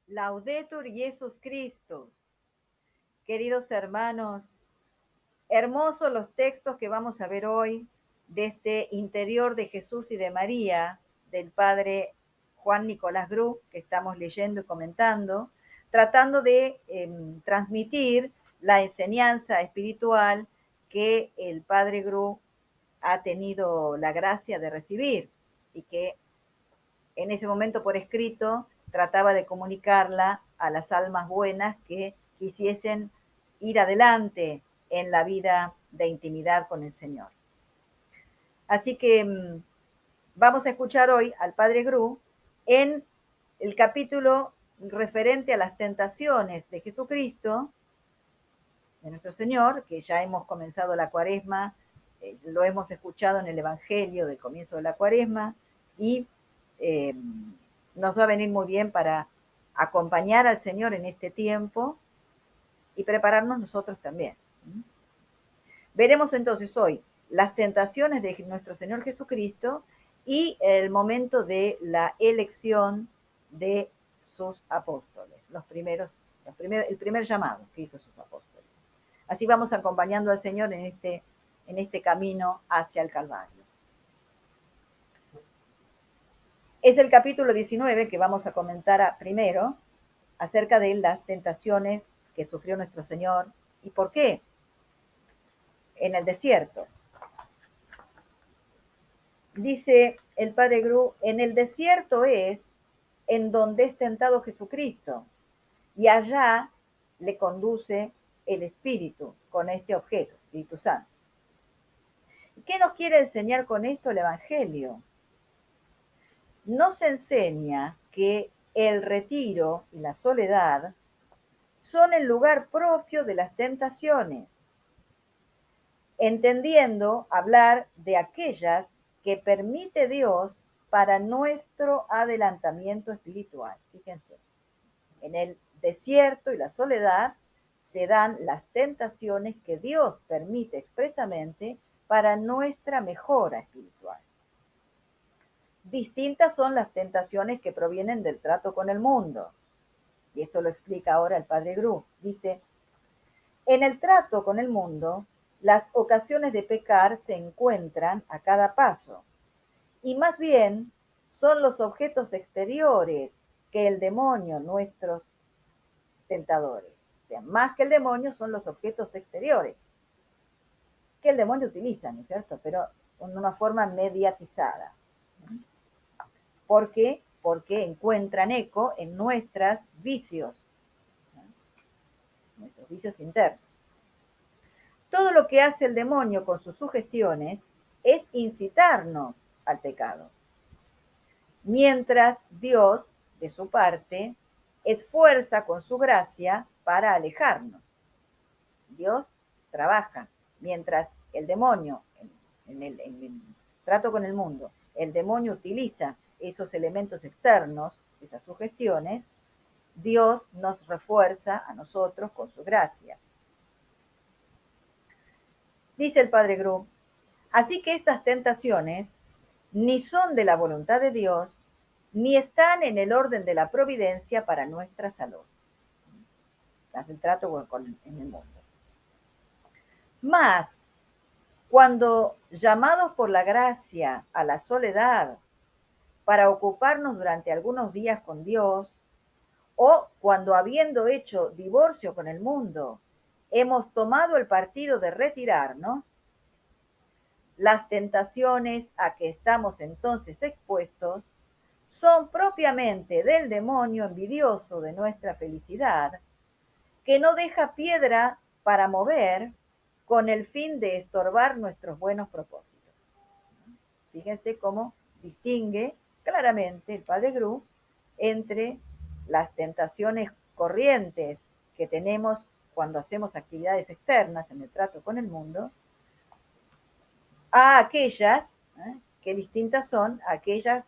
Laudetur Jesus Christus. Queridos hermanos, hermosos los textos que vamos a ver hoy de este interior de Jesús y de María, del padre Juan Nicolás Gru, que estamos leyendo y comentando, tratando de transmitir la enseñanza espiritual que el padre Gru ha tenido la gracia de recibir y que en ese momento por escrito trataba de comunicarla a las almas buenas que quisiesen ir adelante en la vida de intimidad con el Señor. Así que vamos a escuchar hoy al Padre Gru en el capítulo referente a las tentaciones de Jesucristo, de nuestro Señor, que ya hemos comenzado la Cuaresma, lo hemos escuchado en el Evangelio del comienzo de la Cuaresma, y eh, nos va a venir muy bien para acompañar al Señor en este tiempo y prepararnos nosotros también. Veremos entonces hoy las tentaciones de nuestro Señor Jesucristo y el momento de la elección de sus apóstoles, el primer llamado que hizo sus apóstoles. Así vamos acompañando al Señor en este camino hacia el Calvario. Es el capítulo 19 que vamos a comentar primero acerca de las tentaciones que sufrió nuestro Señor y por qué en el desierto. Dice el Padre Gru, en el desierto es en donde es tentado Jesucristo y allá le conduce el Espíritu con este objeto, Espíritu Santo. ¿Qué nos quiere enseñar con esto el Evangelio? Nos enseña que el retiro y la soledad son el lugar propio de las tentaciones, entendiendo hablar de aquellas que permite Dios para nuestro adelantamiento espiritual. Fíjense, en el desierto y la soledad se dan las tentaciones que Dios permite expresamente para nuestra mejora espiritual. Distintas son las tentaciones que provienen del trato con el mundo. Y esto lo explica ahora el Padre Gru. Dice, en el trato con el mundo, las ocasiones de pecar se encuentran a cada paso, y más bien son los objetos exteriores que el demonio, nuestros tentadores. O sea, más que el demonio son los objetos exteriores que el demonio utiliza, ¿no es cierto? Pero en una forma mediatizada. ¿Por qué? Porque encuentran eco en nuestros vicios internos. Todo lo que hace el demonio con sus sugestiones es incitarnos al pecado. Mientras Dios, de su parte, esfuerza con su gracia para alejarnos. Dios trabaja, mientras el demonio, en el trato con el mundo, el demonio utiliza esos elementos externos, esas sugestiones, Dios nos refuerza a nosotros con su gracia. Dice el Padre Gru, así que estas tentaciones ni son de la voluntad de Dios, ni están en el orden de la providencia para nuestra salud. Las del trato en el mundo. Más, cuando llamados por la gracia a la soledad para ocuparnos durante algunos días con Dios, o cuando habiendo hecho divorcio con el mundo, hemos tomado el partido de retirarnos, las tentaciones a que estamos entonces expuestos son propiamente del demonio envidioso de nuestra felicidad, que no deja piedra para mover con el fin de estorbar nuestros buenos propósitos. Fíjense cómo distingue claramente el Padre Gru entre las tentaciones corrientes que tenemos cuando hacemos actividades externas en el trato con el mundo, a aquellas, que distintas son aquellas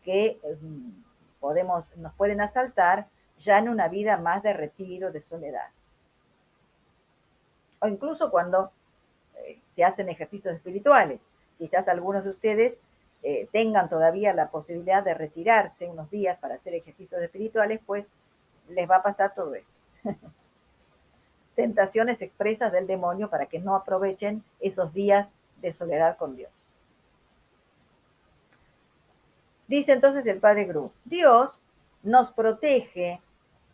que nos pueden asaltar ya en una vida más de retiro, de soledad. O incluso cuando se hacen ejercicios espirituales. Quizás algunos de ustedes tengan todavía la posibilidad de retirarse unos días para hacer ejercicios espirituales, pues les va a pasar todo esto. Tentaciones expresas del demonio para que no aprovechen esos días de soledad con Dios. Dice entonces el padre Gru, Dios nos protege,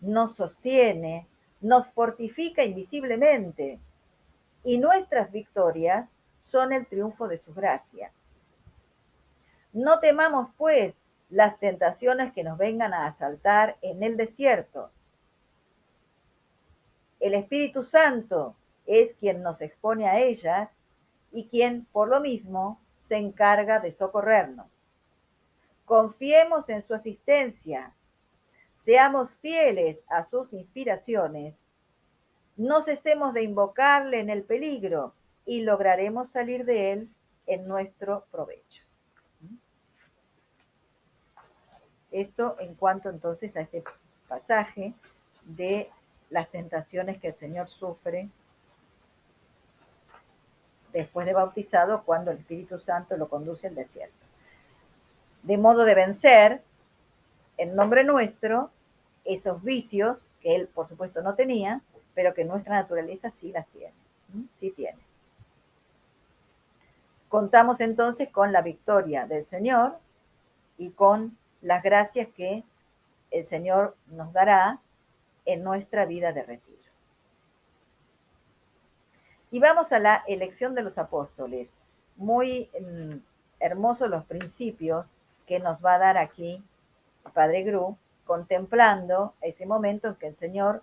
nos sostiene, nos fortifica invisiblemente y nuestras victorias son el triunfo de su gracia. No temamos, pues, las tentaciones que nos vengan a asaltar en el desierto. El Espíritu Santo es quien nos expone a ellas y quien, por lo mismo, se encarga de socorrernos. Confiemos en su asistencia, seamos fieles a sus inspiraciones, no cesemos de invocarle en el peligro y lograremos salir de él en nuestro provecho. Esto en cuanto entonces a este pasaje de las tentaciones que el Señor sufre después de bautizado cuando el Espíritu Santo lo conduce al desierto. De modo de vencer, en nombre nuestro, esos vicios que él, por supuesto, no tenía, pero que nuestra naturaleza sí las tiene. Sí tiene. Contamos entonces con la victoria del Señor y con las gracias que el Señor nos dará en nuestra vida de retiro. Y vamos a la elección de los apóstoles. Muy hermosos los principios que nos va a dar aquí Padre Gru, contemplando ese momento en que el Señor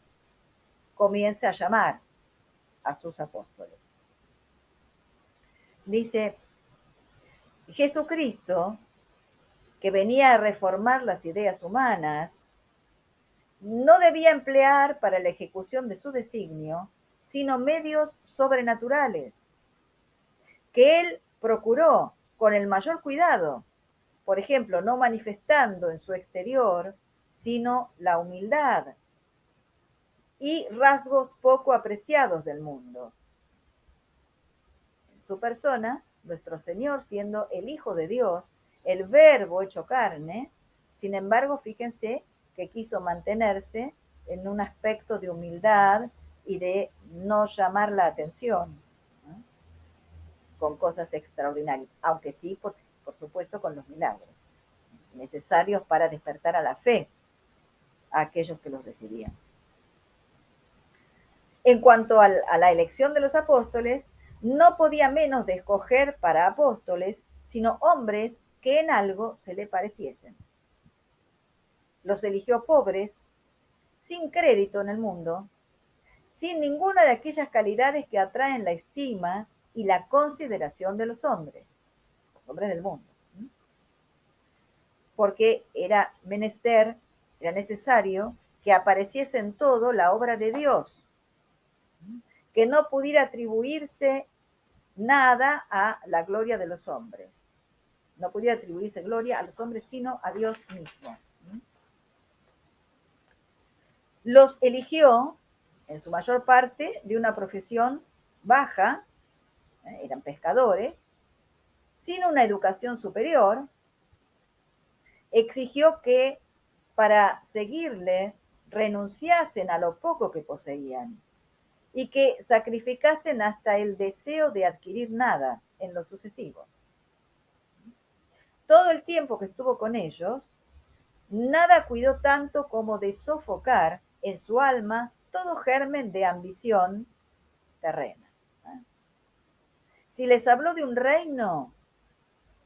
comienza a llamar a sus apóstoles. Dice, Jesucristo, que venía a reformar las ideas humanas, no debía emplear para la ejecución de su designio sino medios sobrenaturales, que él procuró con el mayor cuidado, por ejemplo, no manifestando en su exterior sino la humildad y rasgos poco apreciados del mundo. En su persona, nuestro Señor, siendo el Hijo de Dios, el Verbo hecho carne, sin embargo, fíjense que quiso mantenerse en un aspecto de humildad y de no llamar la atención, ¿no?, con cosas extraordinarias, aunque sí, por supuesto, con los milagros necesarios para despertar a la fe a aquellos que los recibían. En cuanto a la elección de los apóstoles, no podía menos de escoger para apóstoles, sino hombres que en algo se le pareciesen. Los eligió pobres, sin crédito en el mundo, sin ninguna de aquellas calidades que atraen la estima y la consideración de los hombres del mundo. Porque era menester, era necesario que apareciese en todo la obra de Dios, que no pudiera atribuirse nada a la gloria de los hombres. No pudiera atribuirse gloria a los hombres, sino a Dios mismo. Los eligió, en su mayor parte, de una profesión baja, eran pescadores, sin una educación superior. Exigió que para seguirle renunciasen a lo poco que poseían y que sacrificasen hasta el deseo de adquirir nada en lo sucesivo. Todo el tiempo que estuvo con ellos, nada cuidó tanto como de sofocar en su alma todo germen de ambición terrena. Si les habló de un reino,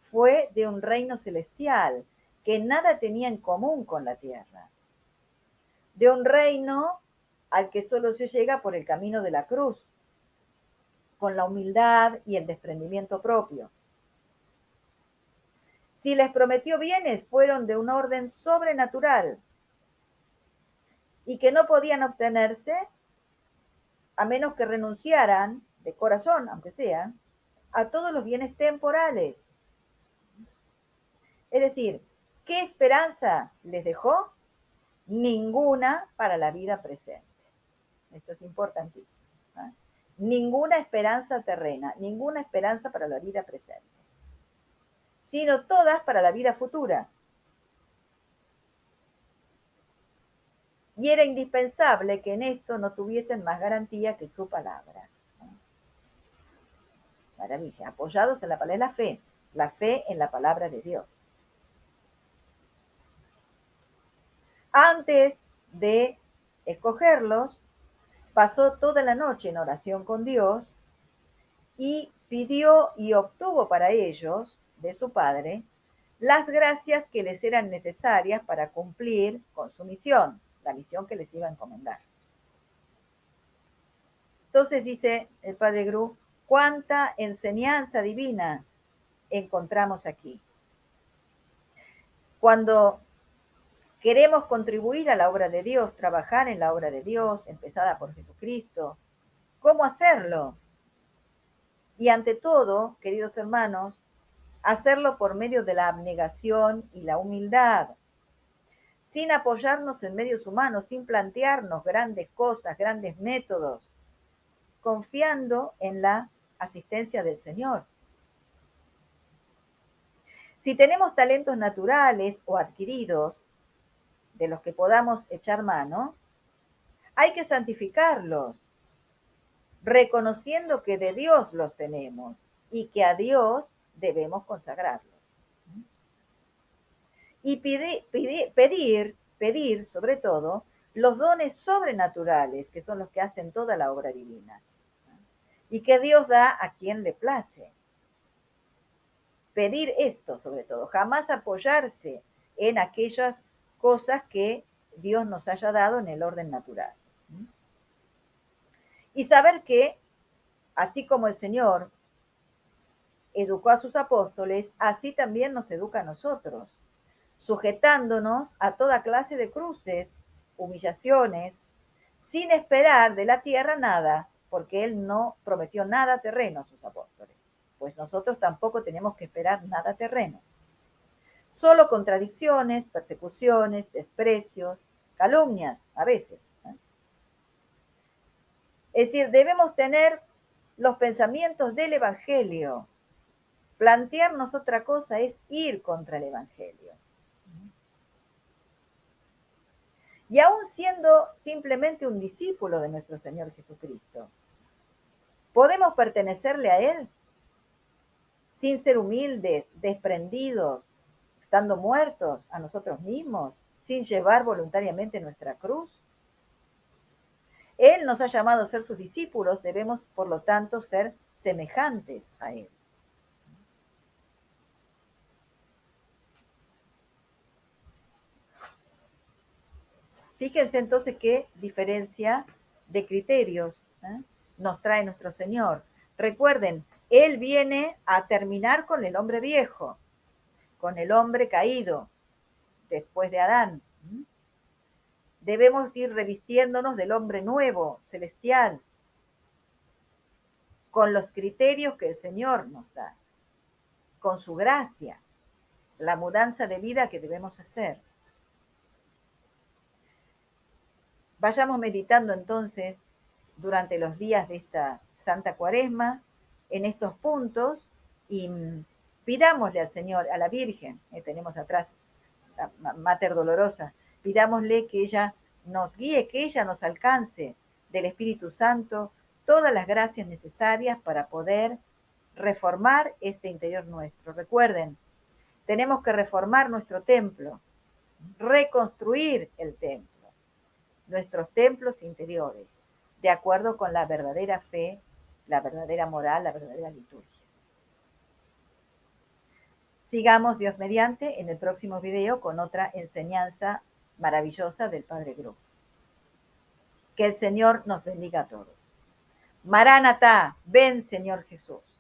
fue de un reino celestial que nada tenía en común con la tierra. De un reino al que solo se llega por el camino de la cruz, con la humildad y el desprendimiento propio. Si les prometió bienes, fueron de un orden sobrenatural y que no podían obtenerse a menos que renunciaran, de corazón, aunque sea, a todos los bienes temporales. Es decir, ¿qué esperanza les dejó? Ninguna para la vida presente. Esto es importantísimo, ¿eh? Ninguna esperanza terrena, ninguna esperanza para la vida presente, sino todas para la vida futura. y era indispensable que en esto no tuviesen más garantía que su palabra. Maravilla, apoyados en la palabra de la fe en la palabra de Dios. Antes de escogerlos, pasó toda la noche en oración con Dios y pidió y obtuvo para ellos, de su Padre, las gracias que les eran necesarias para cumplir con su misión, la misión que les iba a encomendar. Entonces dice el Padre Gru, cuánta enseñanza divina encontramos aquí. Cuando queremos contribuir a la obra de Dios, trabajar en la obra de Dios, empezada por Jesucristo, ¿cómo hacerlo? Y ante todo, queridos hermanos, hacerlo por medio de la abnegación y la humildad, sin apoyarnos en medios humanos, sin plantearnos grandes cosas, grandes métodos, confiando en la asistencia del Señor. Si tenemos talentos naturales o adquiridos, de los que podamos echar mano, hay que santificarlos, reconociendo que de Dios los tenemos y que a Dios debemos consagrarlos. Y pedir sobre todo los dones sobrenaturales, que son los que hacen toda la obra divina, y que Dios da a quien le place. Pedir esto sobre todo, jamás apoyarse en aquellas cosas que Dios nos haya dado en el orden natural. Y saber que, así como el Señor educó a sus apóstoles, así también nos educa a nosotros, sujetándonos a toda clase de cruces, humillaciones, sin esperar de la tierra nada, porque Él no prometió nada terreno a sus apóstoles, pues nosotros tampoco tenemos que esperar nada terreno. Solo contradicciones, persecuciones, desprecios, calumnias, a veces. Es decir, debemos tener los pensamientos del Evangelio. Plantearnos otra cosa es ir contra el Evangelio. Y aún siendo simplemente un discípulo de nuestro Señor Jesucristo, ¿podemos pertenecerle a Él sin ser humildes, desprendidos, estando muertos a nosotros mismos, sin llevar voluntariamente nuestra cruz? Él nos ha llamado a ser sus discípulos, debemos por lo tanto ser semejantes a Él. Fíjense entonces qué diferencia de criterios nos trae nuestro Señor. Recuerden, Él viene a terminar con el hombre viejo, con el hombre caído, después de Adán. Debemos ir revistiéndonos del hombre nuevo, celestial, con los criterios que el Señor nos da, con su gracia, la mudanza de vida que debemos hacer. Vayamos meditando entonces durante los días de esta Santa Cuaresma en estos puntos y pidámosle al Señor, a la Virgen, tenemos atrás la Mater Dolorosa, pidámosle que ella nos guíe, que ella nos alcance del Espíritu Santo todas las gracias necesarias para poder reformar este interior nuestro. Recuerden, tenemos que reformar nuestro templo, reconstruir el templo, nuestros templos interiores, de acuerdo con la verdadera fe, la verdadera moral, la verdadera liturgia. Sigamos, Dios mediante, en el próximo video con otra enseñanza maravillosa del Padre Gru. Que el Señor nos bendiga a todos. Maránata, ven Señor Jesús.